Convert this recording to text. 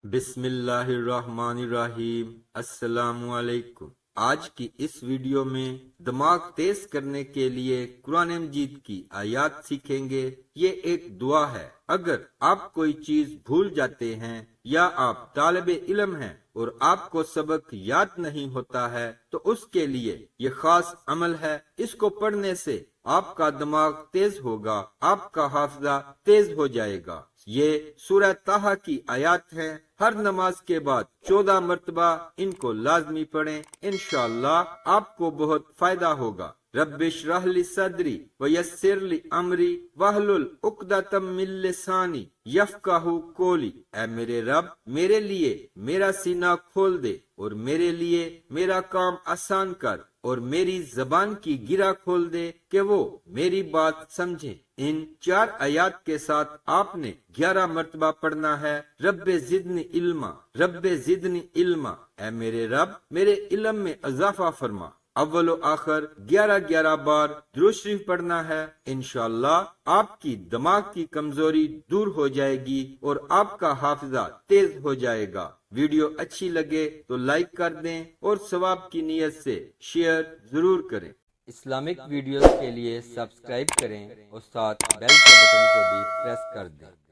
बिस्मिल्लाहिर्रहमानिर्रहीम। अस्सलाम वालेकुम। आज की इस वीडियो में दिमाग तेज करने के लिए कुरान मजीद की आयत सीखेंगे। ये एक दुआ है। अगर आप कोई चीज भूल जाते हैं या आप तालिबे इल्म हैं और आपको सबक याद नहीं होता है तो उसके लिए ये खास अमल है। इसको पढ़ने से आपका दिमाग तेज होगा, आपका हाफिजा तेज हो जाएगा। ये सूरह ताहा की आयत है। हर नमाज के बाद 14 मरतबा इनको लाजमी पढ़ें, इंशाअल्लाह आपको बहुत फायदा होगा। रब्बिश्रह ली सदरी व यस्सिर ली अमरी वहलुल उक़दतम मिन लिसानी यफ़क़हू कौली। ऐ मेरे रब, मेरे लिए मेरा सीना खोल दे और मेरे लिए मेरा काम आसान कर और मेरी जबान की गिरा खोल दे कि वो मेरी बात समझे। इन 4 आयत के साथ आपने 11 मरतबा पढ़ना है। रब्बे ज़िदनी इल्मा, रब्बे ज़िदनी इल्मा। ऐ मेरे रब, मेरे इल्म में इजाफा फरमा। अव्वल आखिर 11 बार दुरूद शरीफ पढ़ना है। इंशाअल्लाह आपकी दिमाग की कमजोरी दूर हो जाएगी और आपका हाफिजा तेज हो जाएगा। वीडियो अच्छी लगे तो लाइक कर दें और सवाब की नीयत से शेयर जरूर करें। इस्लामिक वीडियोस के लिए सब्सक्राइब करें और साथ बेल के बटन को भी प्रेस कर दें।